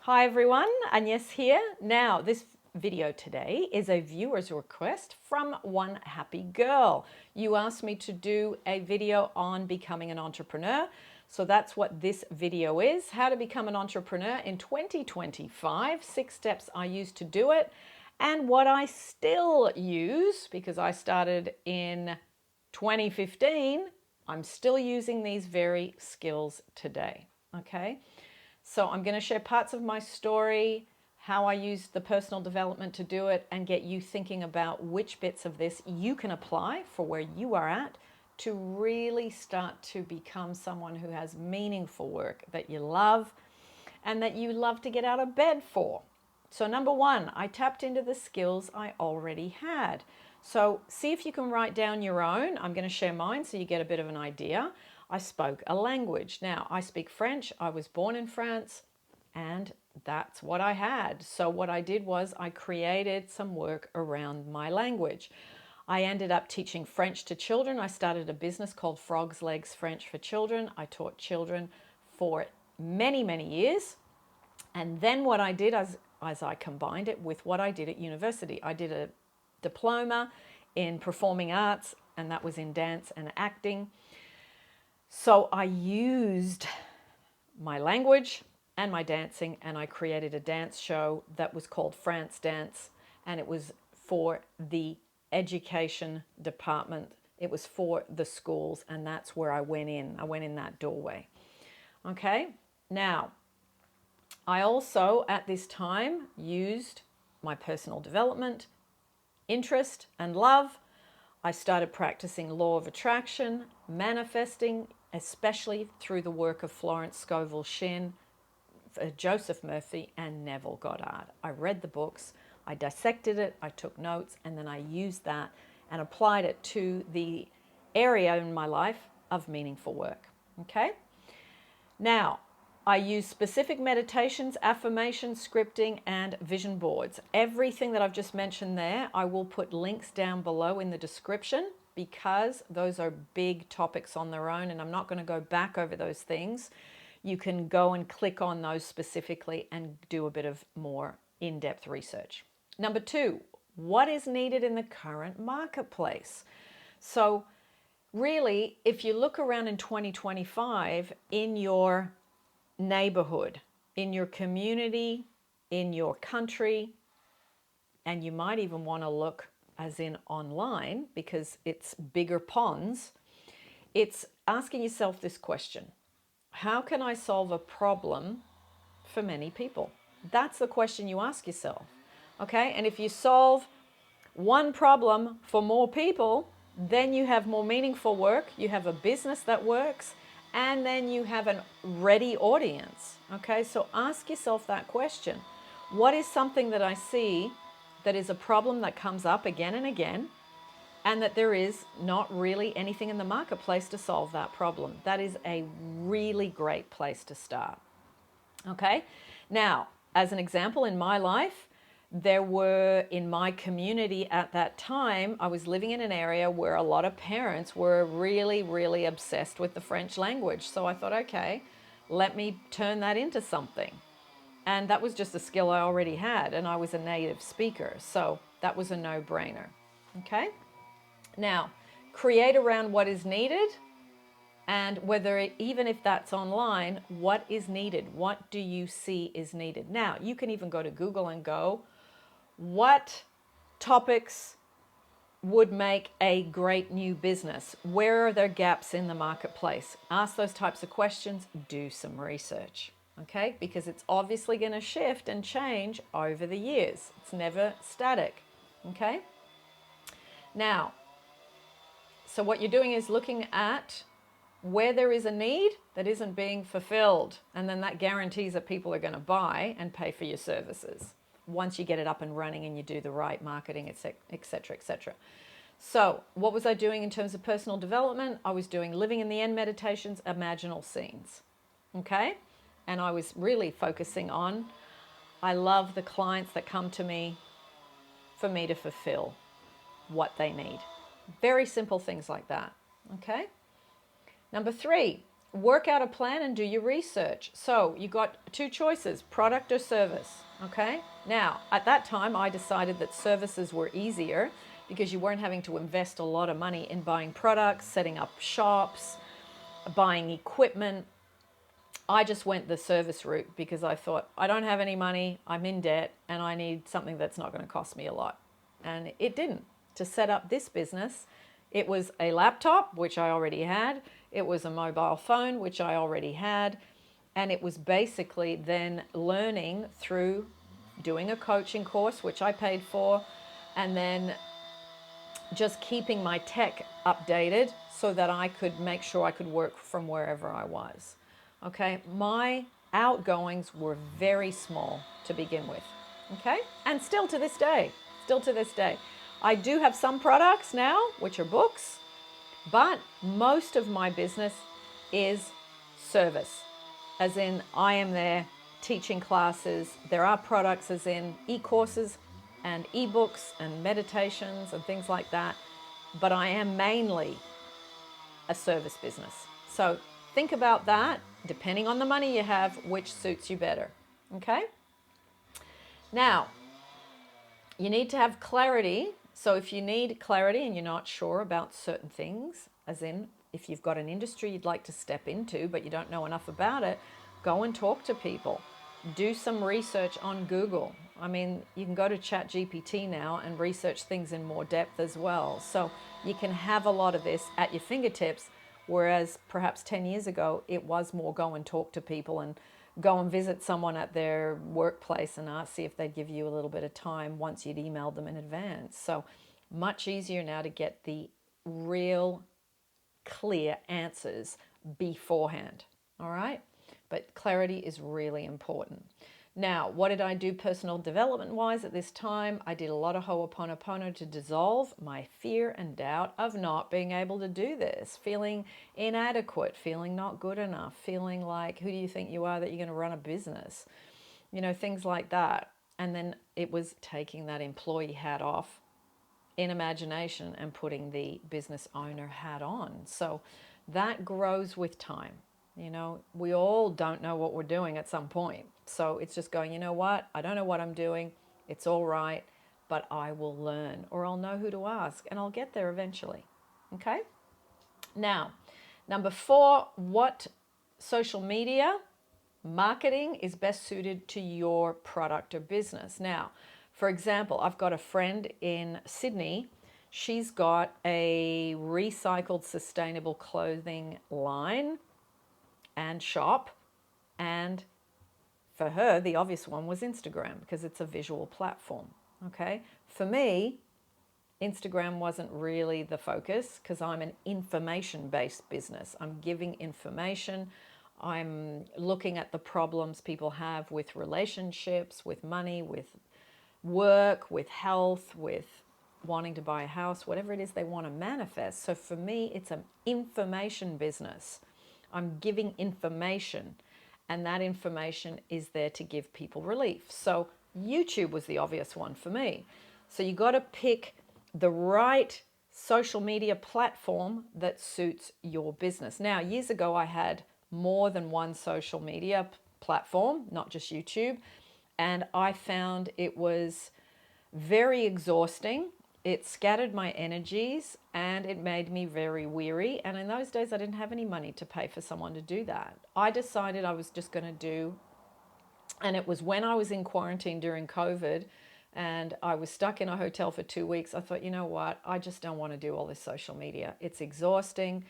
Hi everyone, Agnes here. Now, this video today is a viewer's request from one happy girl. You asked me to do a video on becoming an entrepreneur. So that's what this video is, how to become an entrepreneur in 2025, 6 steps I use to do it, and what I still use because I started in 2015. I'm still using these very skills today, okay? So I'm going to share parts of my story, how I used the personal development to do it, and get you thinking about which bits of this you can apply for where you are at to really start to become someone who has meaningful work that you love and that you love to get out of bed for. So number one, I tapped into the skills I already had. So see if you can write down your own. I'm going to share mine so you get a bit of an idea. I spoke a language. Now, I speak French. I was born in France, and that's what I had. So what I did was I created some work around my language. I ended up teaching French to children. I started a business called Frog's Legs French for Children. I taught children for many, many years. And then what I did as I combined it with what I did at university, I did a diploma in performing arts, and that was in dance and acting. So I used my language and my dancing, and I created a dance show that was called France Dance, and it was for the education department. It was for the schools, and that's where I went in. I went in that doorway. Okay, now I also at this time used my personal development, interest, and love. I started practicing law of attraction, manifesting, especially through the work of Florence Scovel Shinn, Joseph Murphy, and Neville Goddard. I read the books, I dissected it, I took notes, and then I used that and applied it to the area in my life of meaningful work. Okay? Now, I use specific meditations, affirmations, scripting, and vision boards. Everything that I've just mentioned there, I will put links down below in the description because those are big topics on their own, and I'm not going to go back over those things. You can go and click on those specifically and do a bit of more in-depth research. Number two, what is needed in the current marketplace? So really, if you look around in 2025 in your neighborhood, in your community, in your country, and you might even want to look as in online because it's bigger ponds, it's asking yourself this question: how can I solve a problem for many people? That's the question you ask yourself. Okay, and if you solve one problem for more people, then you have more meaningful work, you have a business that works, and then you have a ready audience. Okay, so ask yourself that question. What is something that I see that is a problem that comes up again and again, and that there is not really anything in the marketplace to solve that problem? That is a really great place to start. Okay, now, as an example, in my life, there were, in my community at that time, I was living in an area where a lot of parents were really, really obsessed with the French language. So I thought, okay, let me turn that into something. And that was just a skill I already had, and I was a native speaker. So that was a no-brainer. Okay, now, create around what is needed. And even if that's online, what is needed? What do you see is needed? Now, you can even go to Google and go, what topics would make a great new business? Where are there gaps in the marketplace? Ask those types of questions, do some research, okay? Because it's obviously going to shift and change over the years. It's never static, okay? Now, so what you're doing is looking at where there is a need that isn't being fulfilled, and then that guarantees that people are going to buy and pay for your services once you get it up and running and you do the right marketing, etc., etc. So what was I doing in terms of personal development? I was doing living in the end meditations, imaginal scenes, okay? And I was really focusing on, I love the clients that come to me for me to fulfill what they need. Very simple things like that, okay? Number three, work out a plan and do your research. So you got two choices, product or service, okay? Now, at that time, I decided that services were easier because you weren't having to invest a lot of money in buying products, setting up shops, buying equipment. I just went the service route because I thought, I don't have any money, I'm in debt, and I need something that's not going to cost me a lot. And it didn't. To set up this business, it was a laptop, which I already had. It was a mobile phone, which I already had. And it was basically then learning through doing a coaching course, which I paid for, and then just keeping my tech updated so that I could make sure I could work from wherever I was. Okay, my outgoings were very small to begin with. Okay, and still to this day, I do have some products now, which are books, but most of my business is service, as in I am there teaching classes. There are products as in e-courses and e-books and meditations and things like that, but I am mainly a service business. So think about that, depending on the money you have, which suits you better, okay? Now, you need to have clarity. So if you need clarity and you're not sure about certain things, as in if you've got an industry you'd like to step into but you don't know enough about it, go and talk to people. Do some research on Google. I mean, you can go to ChatGPT now and research things in more depth as well. So you can have a lot of this at your fingertips, whereas perhaps 10 years ago, it was more go and talk to people and go and visit someone at their workplace and see if they'd give you a little bit of time once you'd emailed them in advance. So much easier now to get the real clear answers beforehand, all right? But clarity is really important. Now, what did I do personal development wise at this time? I did a lot of Ho'oponopono to dissolve my fear and doubt of not being able to do this, feeling inadequate, feeling not good enough, feeling like, who do you think you are that you're going to run a business? You know, things like that. And then it was taking that employee hat off in imagination and putting the business owner hat on. So that grows with time. You know, we all don't know what we're doing at some point. So it's just going, you know what? I don't know what I'm doing. It's all right, but I will learn, or I'll know who to ask, and I'll get there eventually. Okay? Now, number 4, what social media marketing is best suited to your product or business? Now, for example, I've got a friend in Sydney. She's got a recycled sustainable clothing line and shop, and for her the obvious one was Instagram because it's a visual platform. Okay, for me Instagram wasn't really the focus because I'm an information-based business. I'm giving information. I'm looking at the problems people have with relationships, with money, with work, with health, with wanting to buy a house, whatever it is they want to manifest. So for me, it's an information business. I'm giving information, and that information is there to give people relief. So YouTube was the obvious one for me. So you got to pick the right social media platform that suits your business. Now, years ago, I had more than one social media platform, not just YouTube, and I found it was very exhausting. It scattered my energies and it made me very weary. And in those days, I didn't have any money to pay for someone to do that. I decided I was just going to do, and it was when I was in quarantine during COVID and I was stuck in a hotel for 2 weeks. I thought, you know what? I just don't want to do all this social media. It's exhausting.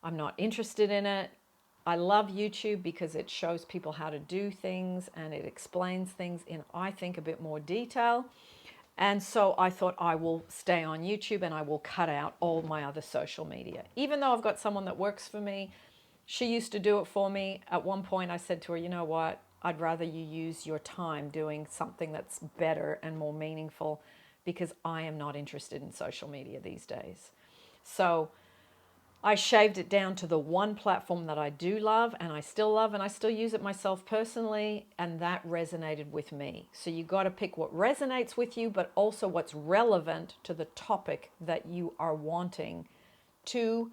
I'm not interested in it. I love YouTube because it shows people how to do things and it explains things in, I think, a bit more detail. And so I thought I will stay on YouTube and I will cut out all my other social media. Even though I've got someone that works for me, she used to do it for me. At one point I said to her, you know what? I'd rather you use your time doing something that's better and more meaningful because I am not interested in social media these days. So I shaved it down to the one platform that I do love and I still use it myself personally, and that resonated with me. So you got to pick what resonates with you, but also what's relevant to the topic that you are wanting to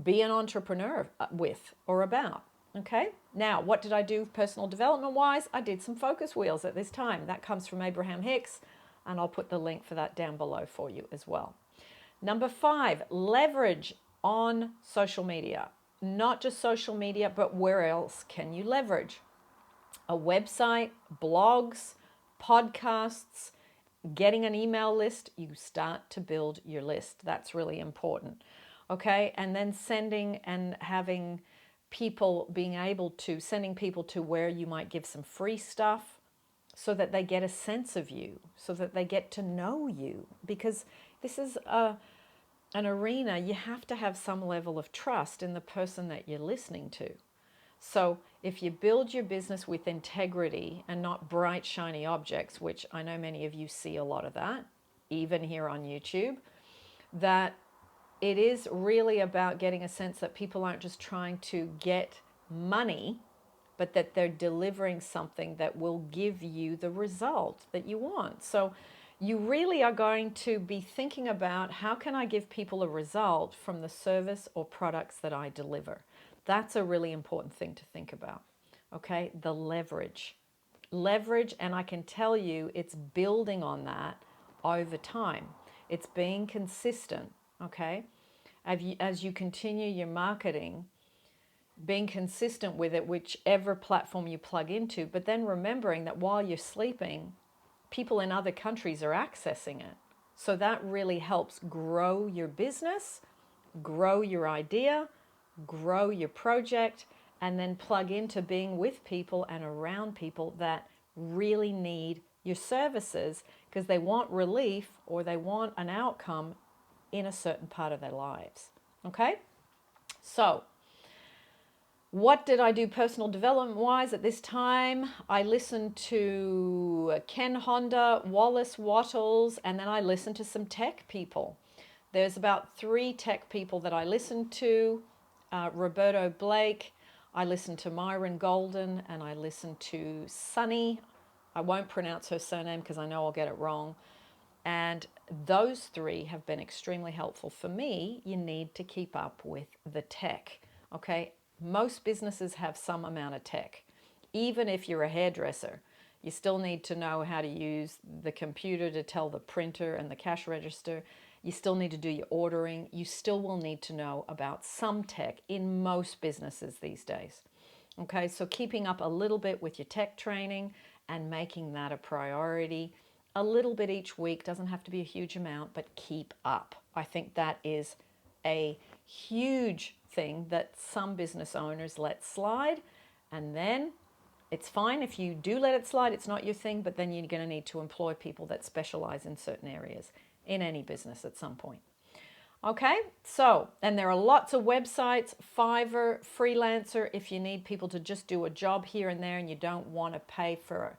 be an entrepreneur with or about. Okay, now what did I do personal development wise? I did some focus wheels at this time. That comes from Abraham Hicks, and I'll put the link for that down below for you as well. Number 5, leverage on social media. Not just social media, but where else can you leverage? A website, blogs, podcasts, getting an email list. You start to build your list. That's really important. Okay, and then sending and having people being able to, sending people to where you might give some free stuff so that they get a sense of you, so that they get to know you. Because this is an arena, you have to have some level of trust in the person that you're listening to. So if you build your business with integrity and not bright, shiny objects, which I know many of you see a lot of that, even here on YouTube, that it is really about getting a sense that people aren't just trying to get money, but that they're delivering something that will give you the result that you want. So you really are going to be thinking about, how can I give people a result from the service or products that I deliver? That's a really important thing to think about. Okay, the leverage. Leverage, and I can tell you it's building on that over time. It's being consistent, okay? As you continue your marketing, being consistent with it, whichever platform you plug into, but then remembering that while you're sleeping, people in other countries are accessing it. So that really helps grow your business, grow your idea, grow your project, and then plug into being with people and around people that really need your services because they want relief or they want an outcome in a certain part of their lives. Okay? So, what did I do personal development wise at this time? I listened to Ken Honda, Wallace Wattles, and then I listened to some tech people. There's about 3 tech people that I listened to. Roberto Blake, I listened to Myron Golden, and I listened to Sunny. I won't pronounce her surname because I know I'll get it wrong. And those 3 have been extremely helpful for me. You need to keep up with the tech, okay? Most businesses have some amount of tech. Even if you're a hairdresser, you still need to know how to use the computer to tell the printer and the cash register. You still need to do your ordering. You still will need to know about some tech in most businesses these days. Okay, so keeping up a little bit with your tech training and making that a priority. A little bit each week, doesn't have to be a huge amount, but keep up. I think that is a huge thing that some business owners let slide, and then it's fine if you do let it slide, it's not your thing, but then you're going to need to employ people that specialize in certain areas in any business at some point. Okay, so, and there are lots of websites, Fiverr, Freelancer, if you need people to just do a job here and there and you don't want to pay for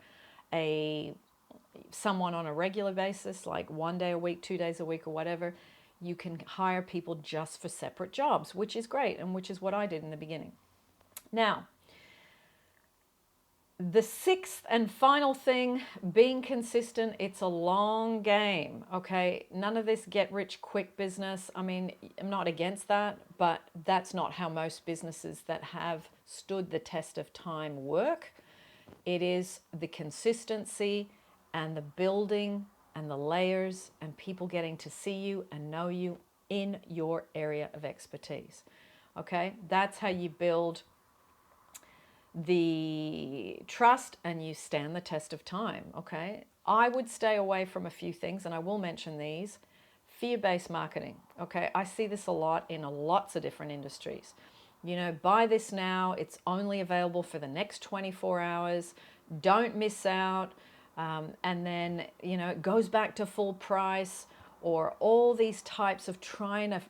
someone on a regular basis, like 1 day a week, 2 days a week or whatever, you can hire people just for separate jobs, which is great and which is what I did in the beginning. Now, the 6th and final thing, being consistent. It's a long game, okay? None of this get rich quick business. I mean, I'm not against that, but that's not how most businesses that have stood the test of time work. It is the consistency and the building and the layers and people getting to see you and know you in your area of expertise, okay? That's how you build the trust and you stand the test of time, okay? I would stay away from a few things, and I will mention these. Fear-based marketing, okay? I see this a lot in lots of different industries. You know, buy this now, it's only available for the next 24 hours, don't miss out, and then, you know, it goes back to full price, or all these types of trying to,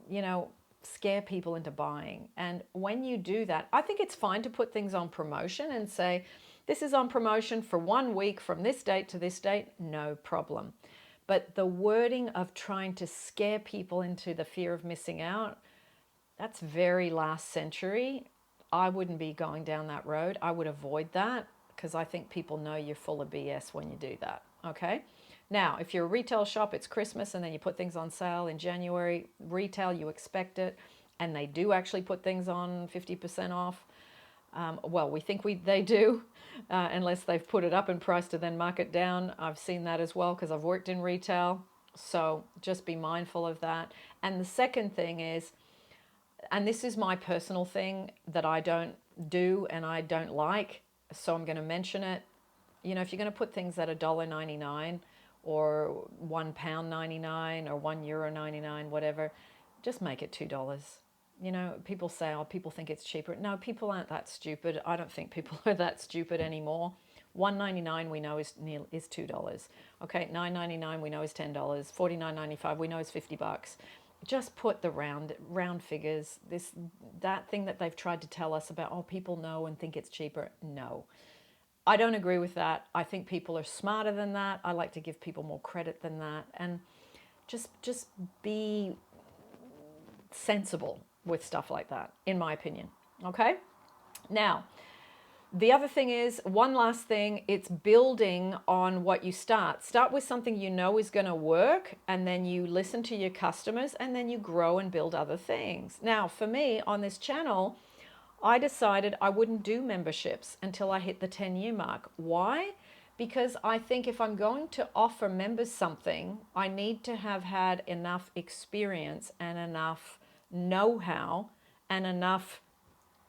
you know, scare people into buying. And when you do that, I think it's fine to put things on promotion and say, this is on promotion for 1 week from this date to this date, no problem. But the wording of trying to scare people into the fear of missing out, that's very last century. I wouldn't be going down that road. I would avoid that because I think people know you're full of BS when you do that, okay? Now, if you're a retail shop, it's Christmas and then you put things on sale in January. Retail, you expect it. and they do actually put things on 50% off. Well, we think they do, unless they've put it up in price to then mark it down. I've seen that as well because I've worked in retail. So just be mindful of that. And the second thing is, and this is my personal thing that I don't do and I don't like, so I'm going to mention it. You know, if you're going to put things at $1.99 or £1.99 or €1.99, whatever, just make it $2. You know, people say, oh, people think it's cheaper. No, people aren't that stupid. I don't think people are that stupid anymore. $1.99 we know is $2. Okay, $9.99 we know is $10. $49.95 we know is $50. Just put the round figures. That thing that they've tried to tell us about, oh, people know and think it's cheaper. No, I don't agree with that. I think people are smarter than that. I like to give people more credit than that, and just be sensible with stuff like that, in my opinion. Okay? Now, the other thing is, one last thing, it's building on what you start. Start with something you know is going to work, and then you listen to your customers, and then you grow and build other things. Now, for me, on this channel, I decided I wouldn't do memberships until I hit the 10-year mark. Why? Because I think if I'm going to offer members something, I need to have had enough experience and enough know-how and enough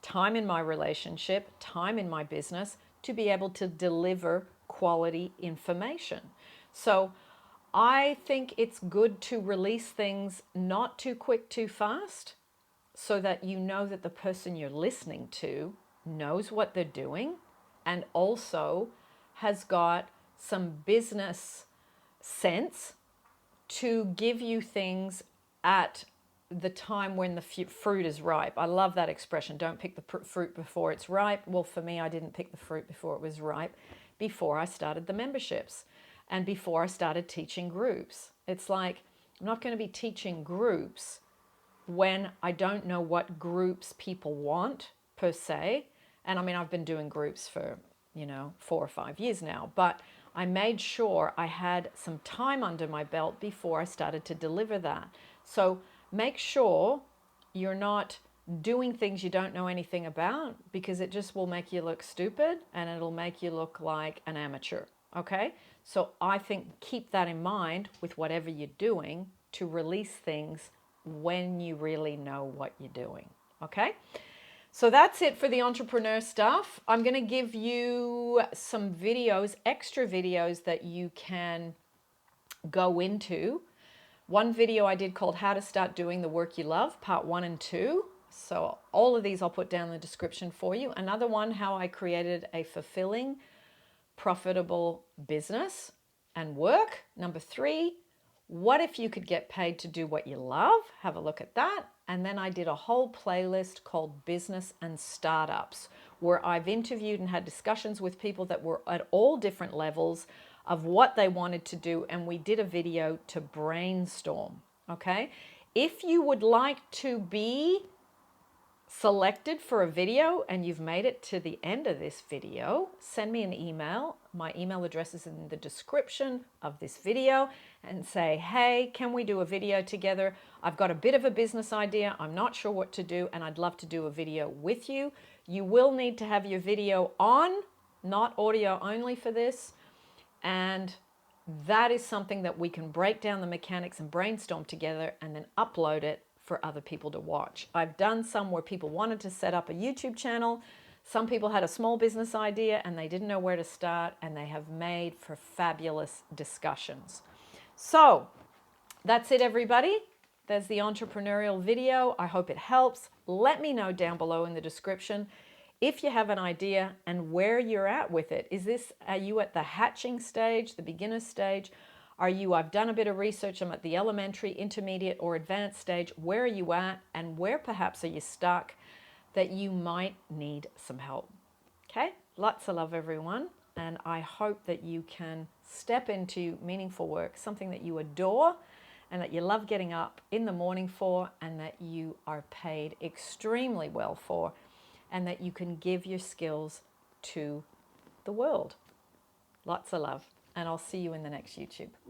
time in my relationship, time in my business to be able to deliver quality information. So I think it's good to release things not too quick, too fast, so that you know that the person you're listening to knows what they're doing and also has got some business sense to give you things at the time when the fruit is ripe. I love that expression. Don't pick the fruit before it's ripe. Well, for me, I didn't pick the fruit before it was ripe, before I started the memberships and before I started teaching groups. It's like, I'm not going to be teaching groups when I don't know what groups people want per se. And I mean, I've been doing groups for, 4 or 5 years now, but I made sure I had some time under my belt before I started to deliver that. So make sure you're not doing things you don't know anything about, because it just will make you look stupid and it'll make you look like an amateur. Okay? So I think keep that in mind with whatever you're doing, to release things when you really know what you're doing. Okay? So that's it for the entrepreneur stuff. I'm going to give you some videos, extra videos that you can go into. One video I did called How to Start Doing the Work You Love, part 1 and 2. So all of these I'll put down in the description for you. Another one, how I created a fulfilling, profitable business and work. Number 3, what if you could get paid to do what you love? Have a look at that. And then I did a whole playlist called Business and Startups, where I've interviewed and had discussions with people that were at all different levels of what they wanted to do, and we did a video to brainstorm. Okay? If you would like to be selected for a video and you've made it to the end of this video, send me an email. My email address is in the description of this video, and say, hey, can we do a video together? I've got a bit of a business idea. I'm not sure what to do, and I'd love to do a video with you. You will need to have your video on, not audio only for this. And that is something that we can break down the mechanics and brainstorm together and then upload it for other people to watch. I've done some where people wanted to set up a YouTube channel. Some people had a small business idea and they didn't know where to start, and they have made for fabulous discussions. So that's it, everybody. There's the entrepreneurial video. I hope it helps. Let me know down below in the description if you have an idea and where you're at with it. Are you at the hatching stage, the beginner stage? I've done a bit of research, I'm at the elementary, intermediate, or advanced stage. Where are you at, and where perhaps are you stuck that you might need some help? Okay, lots of love, everyone. And I hope that you can step into meaningful work, something that you adore and that you love getting up in the morning for, and that you are paid extremely well for, and that you can give your skills to the world. Lots of love, and I'll see you in the next YouTube.